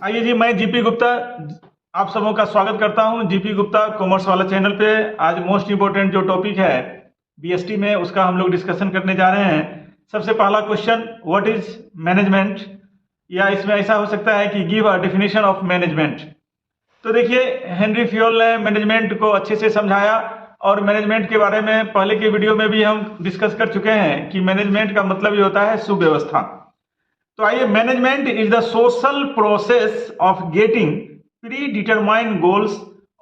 आइए जी, मैं जीपी गुप्ता आप सबों का स्वागत करता हूं जीपी गुप्ता कॉमर्स वाला चैनल पे। आज मोस्ट इंपोर्टेंट जो टॉपिक है बीएसटी में, उसका हम लोग डिस्कशन करने जा रहे हैं। सबसे पहला क्वेश्चन, व्हाट इज मैनेजमेंट, या इसमें ऐसा हो सकता है कि give a definition of management. तो देखिए, हेनरी फ्योल ने मैनेजमेंट को अच्छे से समझाया और मैनेजमेंट के बारे में पहले के वीडियो में भी हम डिस्कस कर चुके हैं कि मैनेजमेंट का मतलब ये होता है सुव्यवस्था। तो आइए, management is the social process of getting pre determined goals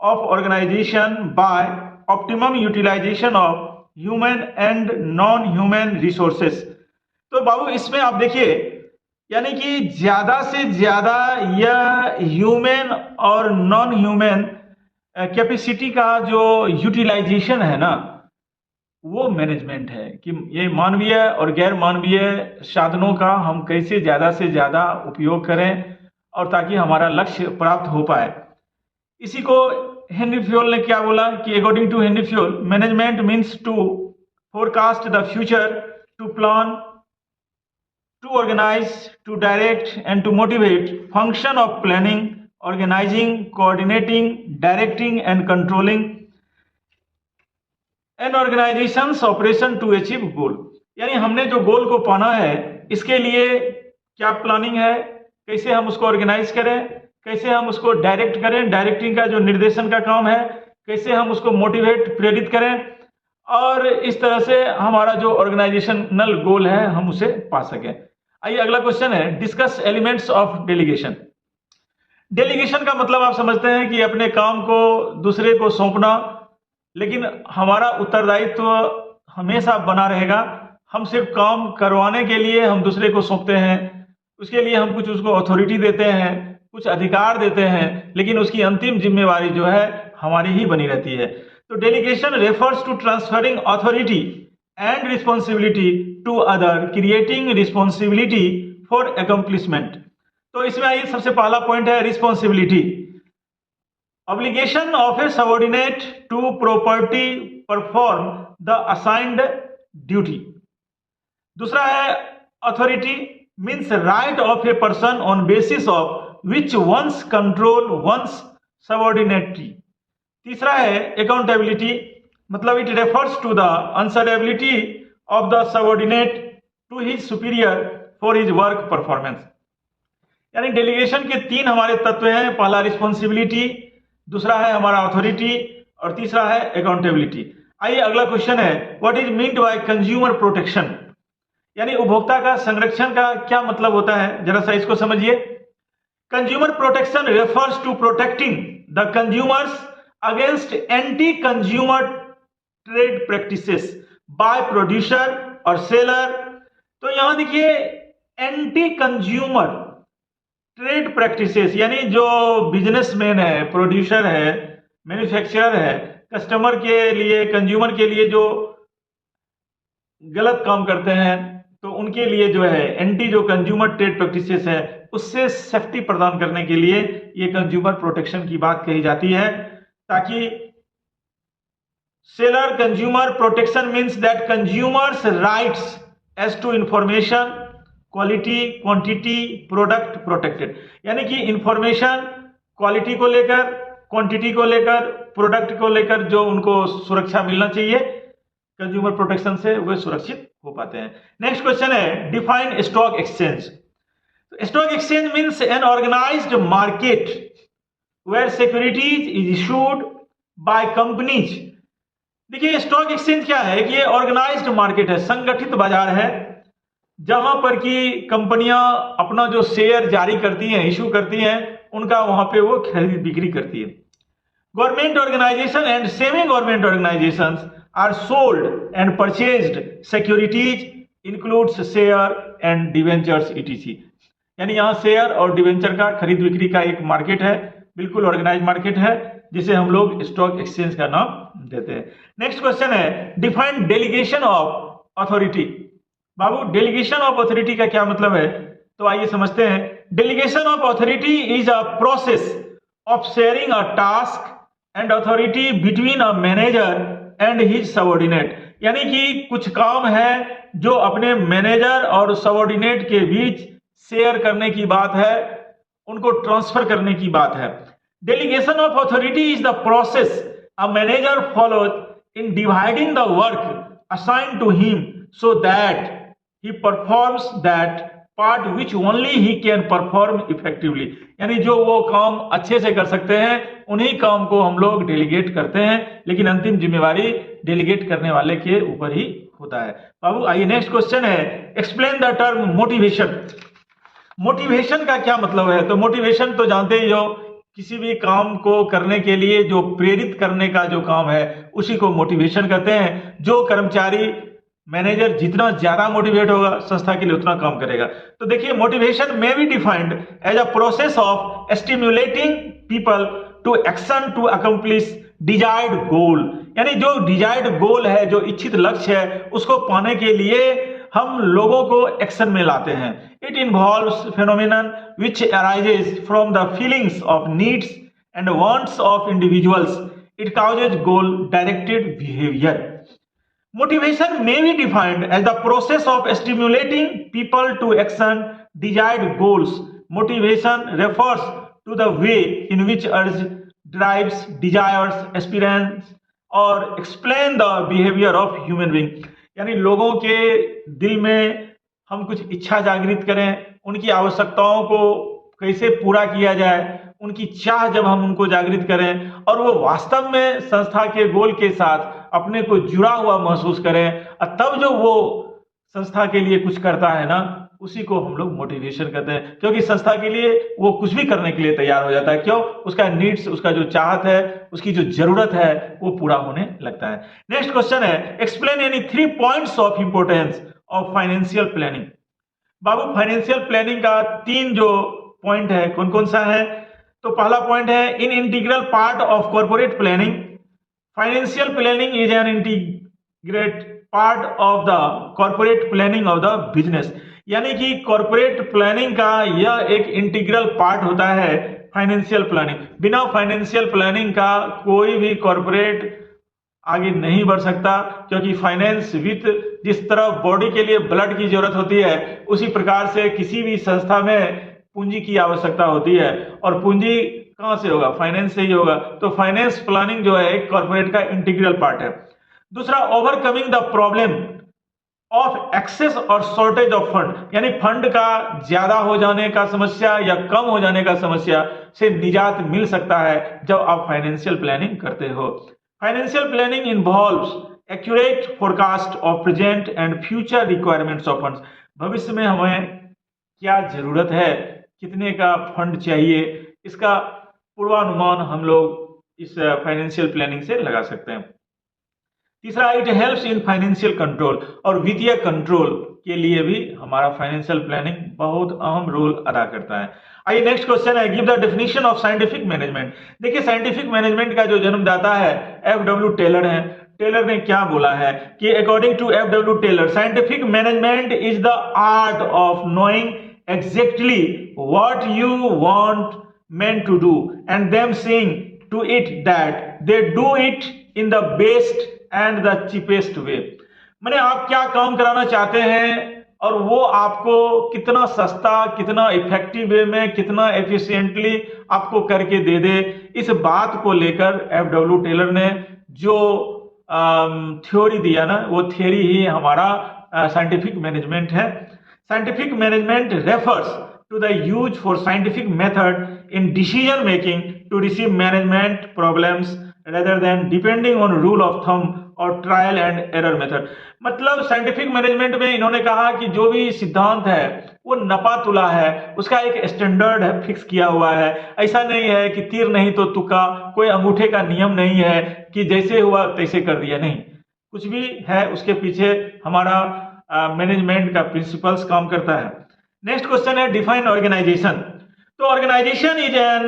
of organisation by optimum utilisation of human and non human resources. तो बाबू, इसमें आप देखिए, यानी कि ज्यादा से ज्यादा यह ह्यूमन और नॉन ह्यूमन कैपेसिटी का जो यूटिलाइजेशन है ना, वो मैनेजमेंट है कि ये मानवीय और गैर मानवीय साधनों का हम कैसे ज्यादा से ज्यादा उपयोग करें और ताकि हमारा लक्ष्य प्राप्त हो पाए। इसी को हेनरी फ्योल ने क्या बोला कि according to Henri Fayol, management means to forecast the future, to plan, to organise, to direct and to motivate. Function of planning, organising, coordinating, directing and controlling an organisation's operation to achieve goal. यानी हमने जो गोल को पाना है, इसके लिए क्या planning है, कैसे हम उसको ऑर्गेनाइज करें, कैसे हम उसको डायरेक्ट करें, डायरेक्टिंग का जो निर्देशन का काम है, कैसे हम उसको मोटिवेट, प्रेरित करें, और इस तरह से हमारा जो ऑर्गेनाइजेशनल गोल है हम उसे पा सकें। आइए, अगला क्वेश्चन है, discuss elements of delegation. Delegation का मतलब आप समझते हैं कि अपने काम को दूसरे को सौंपना, लेकिन हमारा उत्तरदायित्व हमेशा बना रहेगा। हम सिर्फ काम करवाने के लिए हम दूसरे को सौंपते हैं, उसके लिए हम कुछ उसको अथॉरिटी देते हैं, कुछ अधिकार देते हैं, लेकिन उसकी अंतिम जिम्मेवारी जो है हमारी ही बनी रहती है। तो delegation refers to transferring authority and responsibility to other, creating responsibility for accomplishment. तो इसमें आइए, सबसे पहला पॉइंट है responsibility. Obligation of a subordinate to property perform the assigned duty. दूसरा है authority, means right of a person on basis of which one's control one's subordinate. तीसरा है accountability, मतलब it refers to the answerability of the subordinate to his superior for his work performance. यानी delegation के तीन हमारे तत्व हैं, पहला रिस्पॉन्सिबिलिटी, दूसरा है हमारा अथॉरिटी, और तीसरा है अकाउंटेबिलिटी। आइए, अगला क्वेश्चन है, what is meant by consumer protection, यानी उपभोक्ता का संरक्षण का क्या मतलब होता है, जरा सा इसको समझिए। Consumer protection refers to protecting the consumers against anti consumer trade practices by producer और सेलर। तो यहां देखिए, एंटी कंज्यूमर ट्रेड प्रैक्टिसेस, यानी जो बिजनेसमैन है, प्रोड्यूसर है, मैन्युफैक्चरर है, कस्टमर के लिए, कंज्यूमर के लिए जो गलत काम करते हैं, तो उनके लिए जो है एंटी जो कंज्यूमर ट्रेड प्रैक्टिसेस है, उससे सेफ्टी प्रदान करने के लिए ये कंज्यूमर प्रोटेक्शन की बात कही जाती है। ताकि seller consumer protection means that consumers rights as to information, quality, quantity, product protected. यानी कि इंफॉर्मेशन, क्वालिटी को लेकर, क्वांटिटी को लेकर, प्रोडक्ट को लेकर जो उनको सुरक्षा मिलना चाहिए, कंज्यूमर प्रोटेक्शन से वे सुरक्षित हो पाते हैं। नेक्स्ट क्वेश्चन है, define stock exchange. Stock exchange means an organised market where securities is issued by companies. देखिए, स्टॉक एक्सचेंज क्या है कि ये ऑर्गेनाइज्ड मार्केट है, संगठित बाजार है, जहां पर कि कंपनियां अपना जो शेयर जारी करती हैं, इशू करती हैं, उनका वहां पे वो खरीद बिक्री करती है। Government organisation and semi government organisations are sold and purchased securities includes share and debentures ETC. यानी यहां शेयर और डिवेंचर का खरीद बिक्री का एक मार्केट है, बिल्कुल ऑर्गेनाइज मार्केट है, जिसे हम लोग स्टॉक एक्सचेंज का नाम देते हैं। नेक्स्ट क्वेश्चन है, define delegation of authority. Babu, delegation of authority का क्या मतलब है, तो आइए समझते हैं। Delegation of authority is a process of sharing a task and authority between a manager and his subordinate. यानी कि कुछ काम है जो अपने मैनेजर और सबऑर्डिनेट के बीच शेयर करने की बात है, उनको ट्रांसफर करने की बात है। Delegation of authority is the process a manager follows in dividing the work assigned to him so that he performs that part which only he can perform effectively. यानी जो वो काम अच्छे से कर सकते हैं उन्हीं काम को हम लोग डेलीगेट करते हैं, लेकिन अंतिम जिम्मेवारी डेलीगेट करने वाले के ऊपर ही होता है। बाबू आइए नेक्स्ट क्वेश्चन है, explain the term motivation. Motivation का क्या मतलब है? तो मोटिवेशन तो जानते ही हो, किसी भी काम को करने के लिए जो प्रेरित करने का जो काम है उसी को मोटिवेशन कहते हैं। जो कर्मचारी मैनेजर जितना ज्यादा मोटिवेट होगा संस्था के लिए उतना काम करेगा। तो देखिए मोटिवेशन में be defined as a process of stimulating people to action to accomplish desired goal. यानी जो डिजायर्ड गोल है, जो इच्छित लक्ष्य है, उसको पाने के लिए हम लोगों को एक्शन में लाते हैं। It involves phenomenon which arises from the feelings of needs and wants of individuals. It causes goal directed behaviour. Motivation may be defined as the process of stimulating people to action desired goals. Motivation refers to the way in which urge drives desires, aspirations or explain the behavior of human being. यानी लोगों के दिल में हम कुछ इच्छा जागृत करें, उनकी आवश्यकताओं को कैसे पूरा किया जाए, उनकी चाह जब हम उनको जागृत करें और वो वास्तव में संस्था के गोल के साथ अपने को जुड़ा हुआ महसूस करें, तब जो वो संस्था के लिए कुछ करता है ना, उसी को हम लोग मोटिवेशन कहते हैं। क्योंकि संस्था के लिए वो कुछ भी करने के लिए तैयार हो जाता है। क्यों? उसका नीड्स, उसका जो चाहत है, उसकी जो जरूरत है वो पूरा होने लगता है। नेक्स्ट क्वेश्चन है, explain any 3 points of importance of financial planning. Babu financial planning का 3 जो पॉइंट है कौन कौन सा है? तो पहला पॉइंट है, in integral part of corporate planning financial planning is an integrate part of the corporate planning of the business. यानी कि कॉर्पोरेट प्लानिंग का यह एक इंटीग्रल पार्ट होता है फाइनेंशियल प्लानिंग। बिना फाइनेंशियल प्लानिंग का कोई भी कॉर्पोरेट आगे नहीं बढ़ सकता, क्योंकि फाइनेंस वित्त जिस तरह बॉडी के लिए ब्लड की जरूरत होती है, उसी प्रकार से किसी भी संस्था में पूंजी की आवश्यकता होती है। और पूंजी कहां से होगा? फाइनेंस से ही होगा। तो फाइनेंस प्लानिंग जो है एक कॉर्पोरेट का इंटीग्रल पार्ट है। दूसरा, overcoming the problem of access और शॉर्टेज ऑफ फंड। यानी फंड का ज्यादा हो जाने का समस्या या कम हो जाने का समस्या से निजात मिल सकता है जब आप फाइनेंशियल प्लानिंग करते हो। Financial planning involves accurate forecast of present and future requirements of funds. भविष्य में हमें क्या जरूरत है, कितने का फंड चाहिए, इसका पूर्वानुमान हम लोग इस फाइनेंशियल प्लानिंग से लगा सकते हैं। तीसरा, it helps in financial control. और वित्तीय कंट्रोल के लिए भी हमारा फाइनेंशियल प्लानिंग बहुत अहम रोल अदा करता है। आइए नेक्स्ट क्वेश्चन है, give the definition of scientific management. देखिए साइंटिफिक मैनेजमेंट का जो जन्मदाता है एफ.डब्ल्यू. टेलर है। टेलर ने क्या बोला है कि according to F W. Taylor, scientific management is the art of knowing exactly what you want men to do and them seeing to it that they do it in the best and the cheapest way। माने आप क्या काम कराना चाहते हैं और वो आपको कितना सस्ता, कितना इफेक्टिव वे में, कितना एफिशिएंटली आपको करके दे दे, इस बात को लेकर एफ.डब्ल्यू. टेलर ने जो थ्योरी दिया ना, वो थ्योरी ही हमारा साइंटिफिक मैनेजमेंट है। Scientific management refers to the use for scientific method in decision making to receive management problems rather than depending on rule of thumb और ट्रायल एंड एरर मेथड। मतलब scientific management में इन्होंने कहा कि जो भी सिद्धांत है वो नपा तुला है, उसका एक स्टैंडर्ड है, फिक्स किया हुआ है। ऐसा नहीं है कि तीर नहीं तो तुक्का, कोई अंगूठे का नियम नहीं है कि जैसे हुआ तैसे कर दिया, नहीं, कुछ भी है उसके पीछे हमारा मैनेजमेंट का प्रिंसिपल्स काम करता है। नेक्स्ट क्वेश्चन है, डिफाइन ऑर्गेनाइजेशन। तो organization is an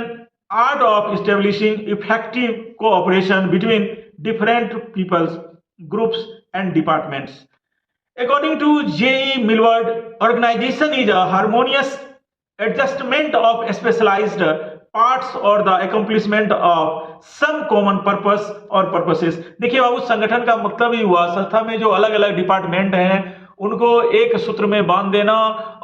art of establishing effective cooperation between different peoples, groups and departments. According to J.E. Millward, organization is a harmonious adjustment of specialized parts or the accomplishment of some common purpose or purposes। देखिए बाबू, संगठन का मतलब ही हुआ संस्था में जो अलग अलग डिपार्टमेंट हैं उनको एक सूत्र में बांध देना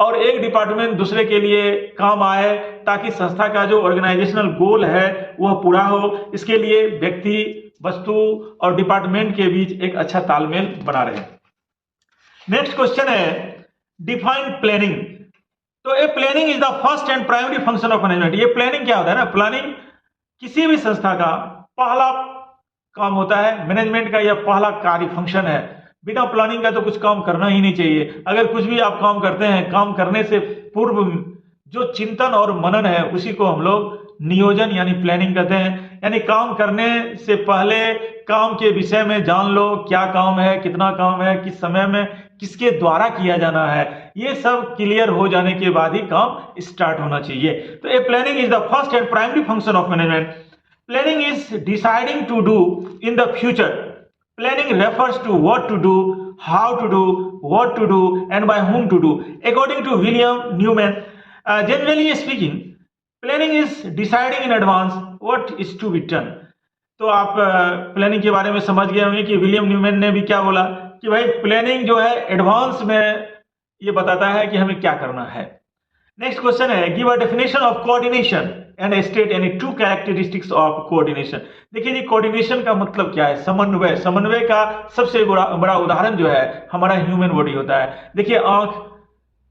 और एक डिपार्टमेंट दूसरे के लिए काम आए, ताकि संस्था का जो ऑर्गेनाइजेशनल गोल है वह पूरा हो। इसके लिए व्यक्ति, वस्तु और डिपार्टमेंट के बीच एक अच्छा तालमेल बना रहे। नेक्स्ट क्वेश्चन है डिफाइन प्लानिंग। तो a planning is the first and primary function of management. ये प्लानिंग क्या होता है ना, प्लानिंग किसी भी संस्था का पहला काम होता है, मैनेजमेंट का यह पहला कार्य फंक्शन है। बिना प्लानिंग का तो कुछ काम करना ही नहीं चाहिए। अगर कुछ भी आप काम करते हैं, काम करने से पूर्व जो चिंतन और मनन है उसी को हम लोग नियोजन यानी प्लानिंग कहते हैं। यानी काम करने से पहले काम के विषय में जान लो, क्या काम है, कितना काम है, किस समय में, किसके द्वारा किया जाना है, ये सब क्लियर हो जाने के बाद ही काम स्टार्ट होना चाहिए। तो a planning is the first and primary function of management. Planning is deciding to do in the future. Planning refers to what to do, how to do, what to do, and by whom to do. According to William Newman, generally speaking, planning is deciding in advance what is to be done. तो आप planning के बारे में समझ गए होंगे कि William Newman ने भी क्या बोला कि भाई प्लानिंग जो है एडवांस में ये बताता है कि हमें क्या करना है। नेक्स्ट क्वेश्चन है give a definition of coordination and state any two characteristics of coordination. देखिए जी, कोऑर्डिनेशन का मतलब क्या है? समन्वय। समन्वय का सबसे बड़ा उदाहरण जो है हमारा ह्यूमन बॉडी होता है। देखिए, आंख,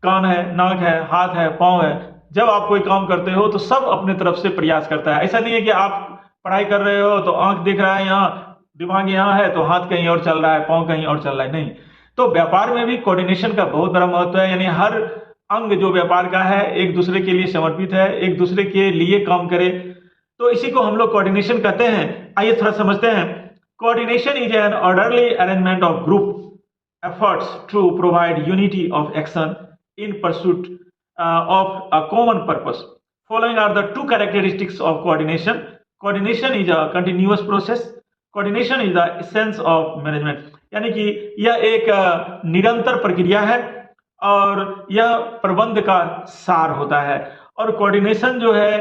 कान है, नाक है, हाथ है, पांव है। जब आप कोई काम करते हो तो सब अपने तरफ से प्रयास करता है। ऐसा नहीं है कि आप पढ़ाई कर रहे हो तो आंख देख रहा है यहाँ, दिमाग यहाँ है, तो हाथ कहीं और चल रहा है, पांव कहीं और चल रहा है, नहीं। तो व्यापार में भी कोऑर्डिनेशन का बहुत बड़ा महत्व है। यानी हर अंग जो व्यापार का है एक दूसरे के लिए समर्पित है, एक दूसरे के लिए काम करे, तो इसी को हम लोग कोऑर्डिनेशन कहते हैं। आइए थोड़ा समझते हैं। Coordination is an orderly arrangement of group efforts to provide unity of action in pursuit of a common purpose. Following are the two characteristics of coordination. Coordination is a continuous process. Coordination is the essence of management. यानी कि यह एक निरंतर प्रक्रिया है और यह प्रबंध का सार होता है। और कोऑर्डिनेशन जो है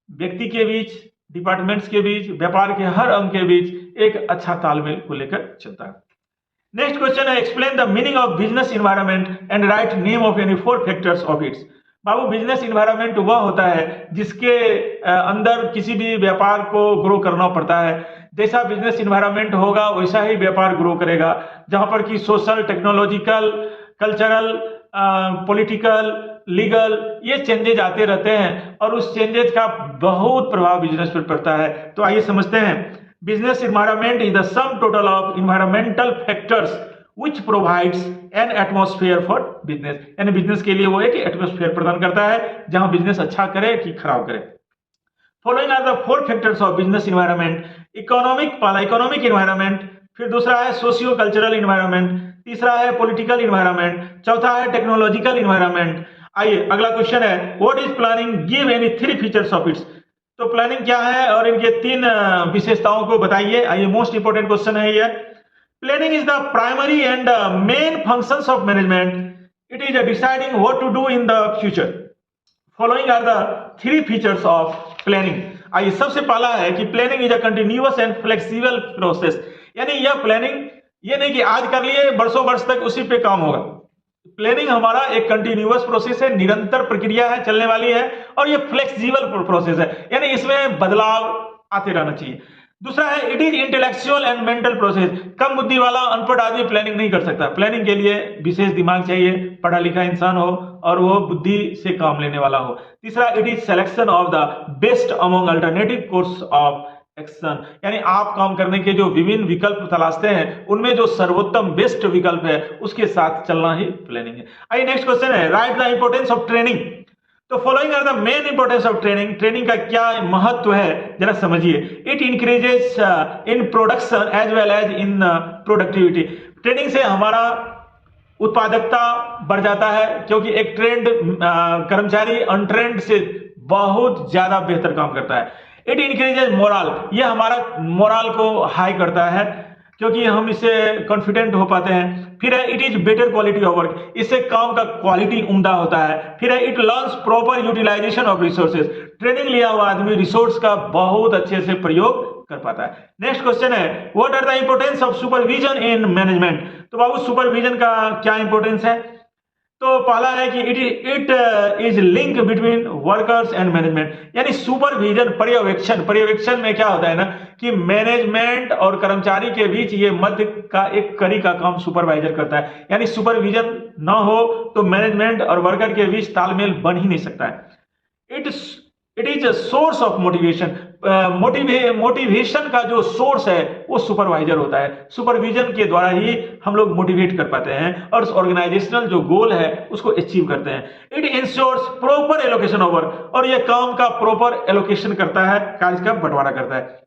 व्यक्ति के बीच, डिपार्टमेंट्स के बीच, व्यापार के हर अंग के बीच एक अच्छा तालमेल को लेकर चलता है। नेक्स्ट क्वेश्चन है explain the meaning of business environment and write name of any 4 factors of its. Babu, business environment वह होता है जिसके अंदर किसी भी व्यापार को ग्रो करना पड़ता है। जैसा बिजनेस इन्वायरमेंट होगा वैसा ही व्यापार ग्रो करेगा, जहां पर कि social, technological, cultural, political, legal ये चेंजेज आते रहते हैं और उस चेंजेज का बहुत प्रभाव बिजनेस पर पड़ता है। तो आइए समझते हैं। Business environment is the sum total of environmental factors which provides an atmosphere for business। यानी बिजनेस के लिए वो एक एटमॉस्फेयर प्रदान करता है जहां बिजनेस अच्छा करे कि खराब करे। Following are the 4 factors of business environment. Economic environment, फिर दूसरा है सोशियो कल्चरल इन्वायरमेंट, तीसरा है पॉलिटिकल इन्वायरमेंट, चौथा है टेक्नोलॉजिकल इन्वायरमेंट। आइए अगला क्वेश्चन है what is planning, give any 3 features of its. तो प्लानिंग क्या है और इनके 3 विशेषताओं को बताइए। आइए, मोस्ट इंपोर्टेंट क्वेश्चन है ये। Planning is the primary and main functions of management. It is deciding what to do in the future. Following are the 3 features of planning. आइए, सबसे पहला है कि planning is a continuous and flexible process। यानी यह planning ये नहीं कि आज कर लिए बरसों वर्ष तक उसी पे काम होगा। प्लानिंग हमारा एक कंटिन्यूअस प्रोसेस है, निरंतर प्रक्रिया है, चलने वाली है, और ये फ्लेक्सिबल प्रोसेस है, यानी इसमें बदलाव आते रहना चाहिए। दूसरा है it is intellectual and mental process. कम बुद्धि वाला अनपढ़ आदमी प्लानिंग नहीं कर सकता। प्लानिंग के लिए विशेष दिमाग चाहिए, पढ़ा लिखा इंसान हो और वो बुद्धि से काम लेने वाला हो। तीसरा, it is selection of the best among alternative course of action. यानी आप काम करने के जो विभिन्न विकल्प तलाशते हैं उनमें जो सर्वोत्तम बेस्ट विकल्प है उसके साथ चलना ही प्लानिंग है। आइए नेक्स्ट क्वेश्चन है write the importance of training. तो following are the main importance of training. Training का क्या महत्व है जरा समझिए। It increases in production as well as in productivity. Training से हमारा उत्पादकता बढ़ जाता है, क्योंकि एक ट्रेंड कर्मचारी अनट्रेंड से बहुत ज्यादा बेहतर काम करता है। इट इंक्रीजेस मोरल, यह हमारा मोरल को हाई करता है क्योंकि हम इससे कॉन्फिडेंट हो पाते हैं। फिर है it is better quality of work, इससे काम का क्वालिटी उम्दा होता है। फिर है it learns proper utilization of resources, training लिया हुआ आदमी रिसोर्स का बहुत अच्छे से प्रयोग कर पाता है। नेक्स्ट क्वेश्चन है what are the importance of supervision in management. तो बाबू सुपरविजन का क्या इंपोर्टेंस है? तो पहला है कि it is link between workers and management, यानी सुपरविजन पर्यवेक्षण में क्या होता है ना कि मैनेजमेंट और कर्मचारी के बीच ये मध्य का एक कड़ी का काम सुपरवाइजर करता है, यानी सुपरविजन ना हो तो मैनेजमेंट और वर्कर के बीच तालमेल बन ही नहीं सकता है। It is a source of motivation, motivation का जो सोर्स है वो सुपरवाइजर होता है। सुपरविजन के द्वारा ही हम लोग मोटिवेट कर पाते हैं और ऑर्गेनाइजेशनल जो गोल है उसको अचीव करते हैं। It ensures proper allocation of work, और ये काम का प्रॉपर एलोकेशन करता है, कार्य का बंटवारा करता है।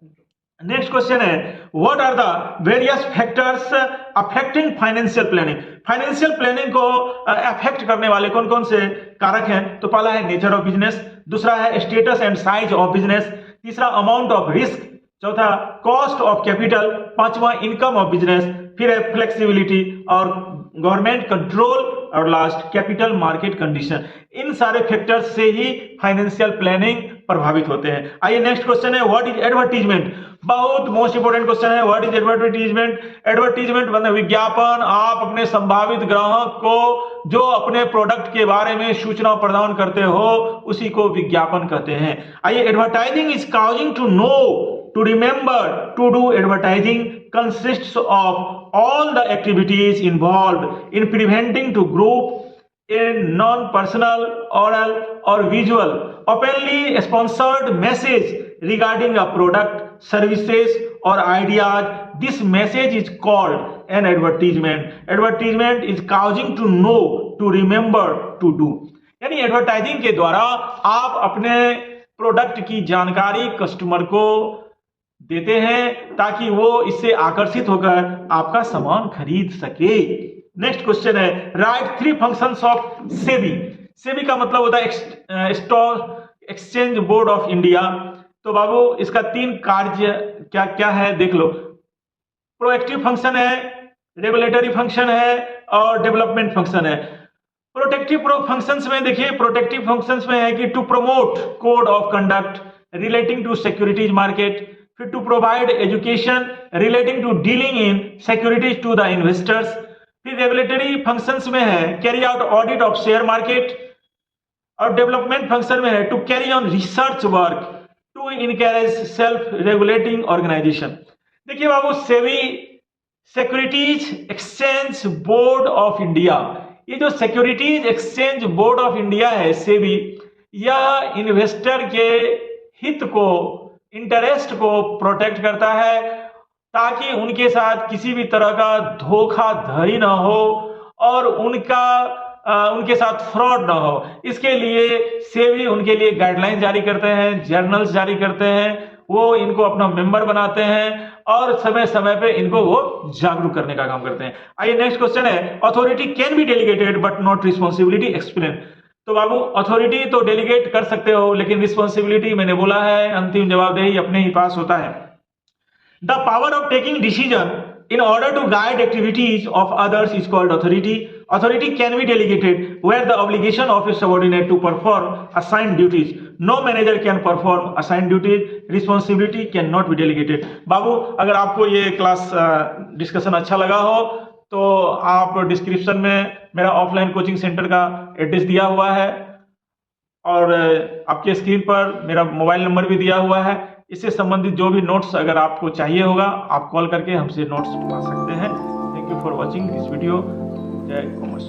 नेक्स्ट क्वेश्चन है what are the various factors affecting financial planning. Financial planning को अफेक्ट करने वाले कौन कौन से कारक हैं? तो पहला है नेचर ऑफ बिजनेस, दूसरा है status and size of business, तीसरा अमाउंट ऑफ रिस्क, चौथा कॉस्ट ऑफ कैपिटल, पांचवा इनकम ऑफ बिजनेस, फिर है फ्लेक्सिबिलिटी और गवर्नमेंट कंट्रोल, और लास्ट कैपिटल मार्केट कंडीशन। इन सारे फैक्टर्स से ही फाइनेंशियल प्लानिंग प्रभावित होते हैं। आइए नेक्स्ट क्वेश्चन है व्हाट इज एडवर्टीजमेंट। बहुत मोस्ट इंपोर्टेंट क्वेश्चन है व्हाट इज एडवर्टीजमेंट। एडवर्टीजमेंट मतलब विज्ञापन। आप अपने संभावित ग्राहक को जो अपने प्रोडक्ट के बारे में सूचना प्रदान करते हो उसी को विज्ञापन कहते हैं। आइए advertising is causing to know to remember to do advertising consists of all the activities involved in preventing to group in non-personal, oral or visual openly sponsored message regarding a product, services or ideas. This message is called an advertisement. Advertisement is causing to know, to remember, to do. यानी advertising के द्वारा आप अपने product की जानकारी customer को देते हैं ताकि वो इससे आकर्षित होकर आपका सामान खरीद सके। नेक्स्ट क्वेश्चन है write 3 functions of SEBI. SEBI का मतलब होता है stock exchange board of India. तो बाबू इसका 3 कार्य क्या क्या है देख लो। प्रोएक्टिव फंक्शन है, रेगुलेटरी फंक्शन है और डेवलपमेंट फंक्शन है। प्रोटेक्टिव फंक्शंस में देखिए, प्रोटेक्टिव फंक्शंस में है कि to promote code of conduct relating to securities market, फिर to provide education relating to dealing in securities to the investors. फिर रेगुलेटरी फंक्शंस में है carry out audit of share market, और डेवलपमेंट फंक्शन में है to carry on research work to encourage self regulating organisation. देखिए बाबू SEBI securities exchange board of India, ये जो securities exchange board of India है सेबी, यह इन्वेस्टर के हित को, इंटरेस्ट को प्रोटेक्ट करता है ताकि उनके साथ किसी भी तरह का धोखाधड़ी ना हो और उनके साथ फ्रॉड ना हो। इसके लिए सेबी उनके लिए गाइडलाइन जारी करते हैं, जर्नल्स जारी करते हैं, वो इनको अपना मेंबर बनाते हैं और समय समय पे इनको वो जागरूक करने का काम करते हैं। आइए नेक्स्ट क्वेश्चन है authority can be delegated but not responsibility explain. तो बाबू अथॉरिटी तो डेलीगेट कर सकते हो लेकिन रिस्पॉन्सिबिलिटी मैंने बोला है अंतिम जवाबदेही अपने ही पास होता है। The power of taking decision in order to guide activities of others is called authority. Authority can be delegated where the obligation of a subordinate to perform assigned duties. No manager can perform assigned duties. Responsibility cannot be delegated. बाबू अगर आपको ये class discussion अच्छा लगा हो तो आप description में मेरा ऑफलाइन कोचिंग सेंटर का एड्रेस दिया हुआ है और आपके स्क्रीन पर मेरा मोबाइल नंबर भी दिया हुआ है। इससे संबंधित जो भी नोट्स अगर आपको चाहिए होगा आप कॉल करके हमसे नोट्स पा सकते हैं। Thank you for watching this video. जय कॉमर्स।